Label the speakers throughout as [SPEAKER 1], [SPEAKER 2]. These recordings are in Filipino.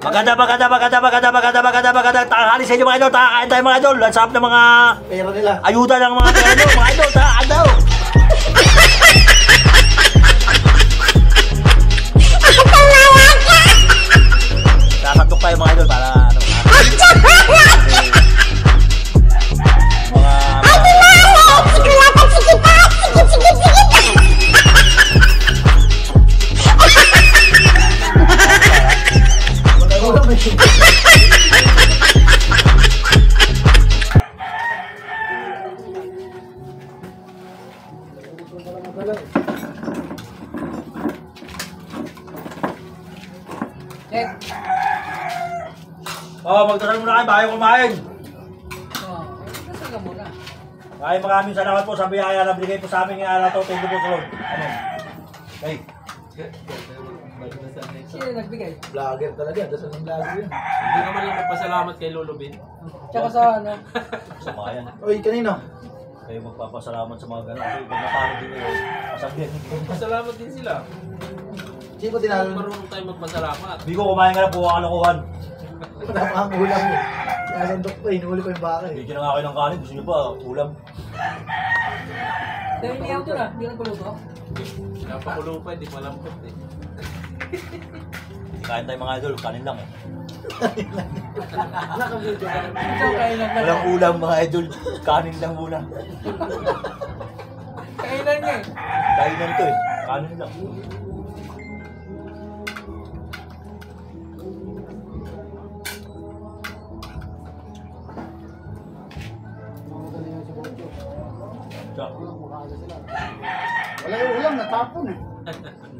[SPEAKER 1] Maganda. Tanghali sa inyo mga idol. Takakain tayo mga idol. Ang sarap ng mga
[SPEAKER 2] Pera nila.
[SPEAKER 1] ayuda ng mga idol. Mga idol, takakain daw. Sakatok tayo mga idol para ano. Magdasal muna kayo bago kumain.
[SPEAKER 3] Magdasal ka muna.
[SPEAKER 1] Ay, maraming salamat po sa biyaya na binigay po sa amin ng araw to. Thank you po, Lord. Ano? Okay.
[SPEAKER 3] Sino nagbigay?
[SPEAKER 2] Vlogger talaga. Dasal ng vlogger yan.
[SPEAKER 4] Hindi naman lang magpasalamat kay Lolo Bin.
[SPEAKER 3] Tsaka sa ano?
[SPEAKER 1] Sa mga yan.
[SPEAKER 2] Uy, kanino?
[SPEAKER 1] Kayo magpapasalamat sa mga gano'n. Kasi pag napalo din nyo, masabihan nyo.
[SPEAKER 4] Pasalamat din sila.
[SPEAKER 2] Sino ko tinalo?
[SPEAKER 4] Marunong tayo magpasalamat.
[SPEAKER 1] Hindi ko kumain ka na, buha ka kalokohan.
[SPEAKER 2] Wala pa ang ulam eh. Sinasandok pa, hinuli ko yung baka eh.
[SPEAKER 1] Hindi na nga kayo ng kanin. Gusto nyo pa, ulam.
[SPEAKER 3] Dahil hindi ako doon ah. Hindi ka puluto.
[SPEAKER 4] Pinapakulo pa, hindi malambot eh.
[SPEAKER 1] Hindi kain tayo mga idol, kanin lang eh.
[SPEAKER 2] Nakabidyo ka.
[SPEAKER 3] Ikaw kainan na.
[SPEAKER 1] Walang ulam mga idol, kanin lang muna.
[SPEAKER 3] Kainan niya eh.
[SPEAKER 1] Kainan to eh, kanin lang.
[SPEAKER 2] Wala yung ulam, natapon eh.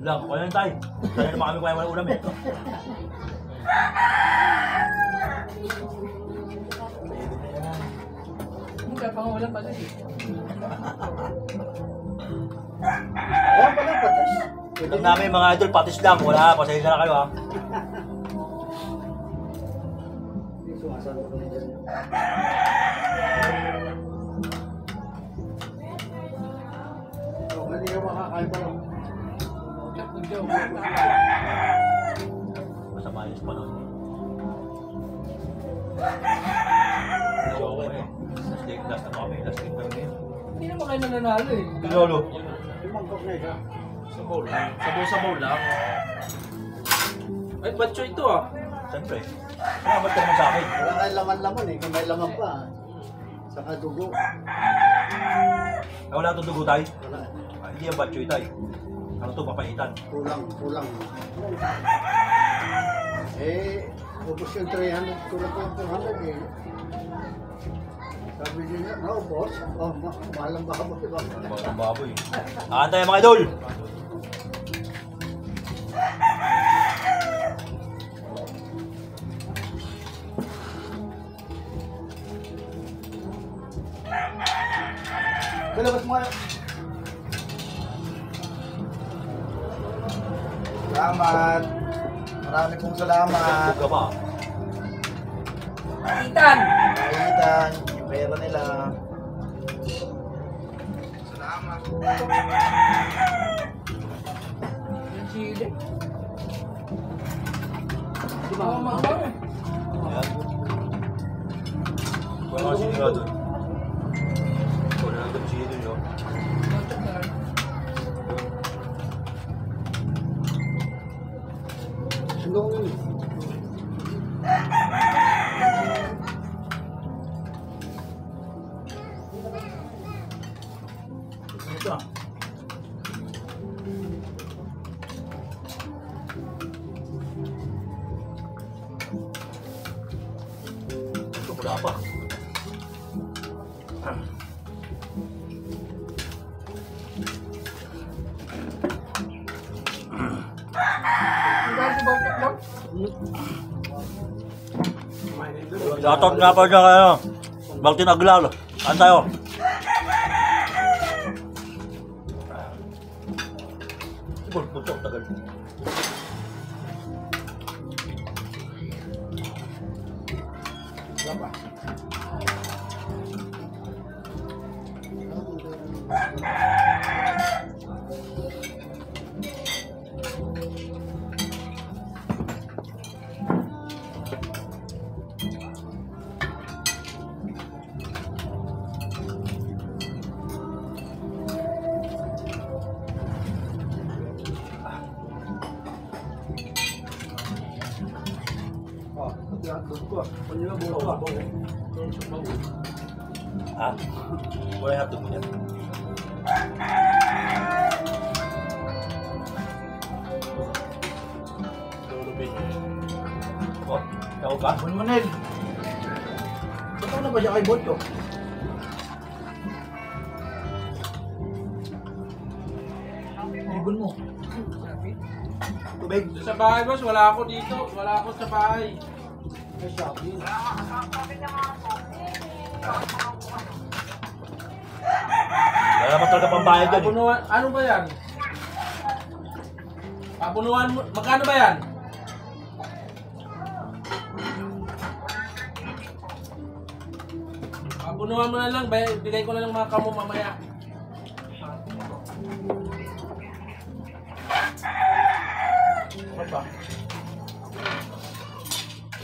[SPEAKER 1] Lang, kaya tayo. Kaya naman kami kaya walang ulam eh.
[SPEAKER 3] Mukha pang ulam pala eh.
[SPEAKER 2] Ayan pala, patis.
[SPEAKER 1] Alam namin mga idol, patis lang. Wala, pasahil na kayo ha.
[SPEAKER 2] Sumasandok ko na dyan. Hindi ka makakain pa lang.
[SPEAKER 1] Masama yung panon. Joke eh. Last na kami, last week kami.
[SPEAKER 3] Hindi naman kayo nananalo eh.
[SPEAKER 1] Lolo.
[SPEAKER 2] Yung mangkok na isa.
[SPEAKER 4] Sa bowl lang. Sabaw-sabaw lang. Ay, batcho ito ah.
[SPEAKER 1] Siyempre. Salamat ka naman sa akin.
[SPEAKER 2] Wala kayong laman-laman eh. Kung may laman pa. Saka dugo.
[SPEAKER 1] Wala itong dugo tayo.
[SPEAKER 2] Wala.
[SPEAKER 1] Hindi yan batchoy tayo. Ano ito, papaitan.
[SPEAKER 2] Kulang. Eh, ubos yung 300. Kulang pa yung 400 eh. Sabi niya, no boss. Oh, mahalang baka mo.
[SPEAKER 1] Ang baboy. Kaan tayo mga idol!
[SPEAKER 2] Balabas mo kayo. Salamat. Marami pong salamat.
[SPEAKER 1] Huwag ka pa.
[SPEAKER 3] Itan!
[SPEAKER 2] Kaitan, yung pera nila. Salamat.
[SPEAKER 3] Yung chili. Di ba mamang eh?
[SPEAKER 1] Ayan. Wala nga sinira doon. Wala na doon siya doon yun.
[SPEAKER 2] Sundong yun.
[SPEAKER 1] Ito ah. Ito wala pa. Shoutout nga pa siya kayo. Baltin Aguilar. Saan tayo? Putok, tagal.
[SPEAKER 2] Wala pa. Hotdog ko. Kanina buo
[SPEAKER 4] Oo,
[SPEAKER 2] ka.
[SPEAKER 4] bawo. Bawo.
[SPEAKER 1] Ha? Wala yung hotdog mo dyan.
[SPEAKER 4] Lulubin.
[SPEAKER 1] Oh, ikaw ba?
[SPEAKER 2] Bun Manel. Totoo na ba siya kay Botyo? Ibon mo. Tubig.
[SPEAKER 4] Sa bahay, boss, wala ako dito. Wala ako sa bahay.
[SPEAKER 2] Sa Shopee.
[SPEAKER 1] Wala pa talaga pambayad dyan.
[SPEAKER 4] Pabunuan, ano ba yan? Pabunuan mo, magkano ba yan? Pabunuan mo na lang, bigay ko na lang mga kamo mamaya.
[SPEAKER 1] Ano ba?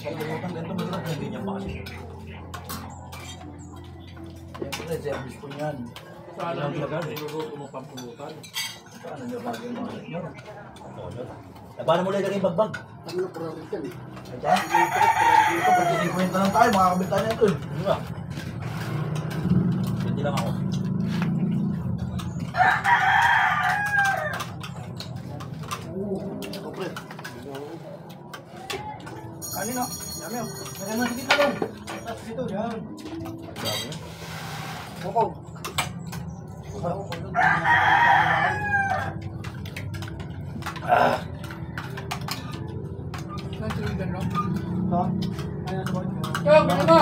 [SPEAKER 1] Kalimutan ganito mo lang. Hindi niya pa kasi.
[SPEAKER 2] Siyempre, service po niyan.
[SPEAKER 4] Sana niluluto mo pampulutan.
[SPEAKER 2] Paano niya bagay yung mga senyor?
[SPEAKER 1] Paano mo lang ilagay yung bagbag?
[SPEAKER 2] Ito? Ito, pati 50 lang tayo. Makakabit tayo na ito eh.
[SPEAKER 1] Ano ba? Hindi lang ako.
[SPEAKER 2] Siyempre. Kanina. Yami yun. Kaya na sige talong. Tapos dito, yan.
[SPEAKER 1] Grabe yun.
[SPEAKER 2] Bukog.
[SPEAKER 1] Ah!
[SPEAKER 3] Nasuligan, no?
[SPEAKER 2] Ito. Ayan, ito.
[SPEAKER 3] Yo, ano ba?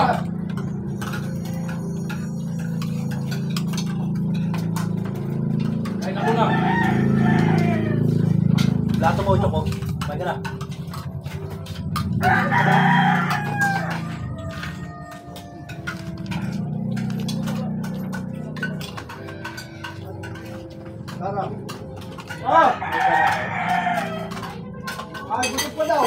[SPEAKER 4] Ay, naku na.
[SPEAKER 1] Lato mo, Choco. May ka na.
[SPEAKER 2] Tara. Ah! Ay, busog pa daw.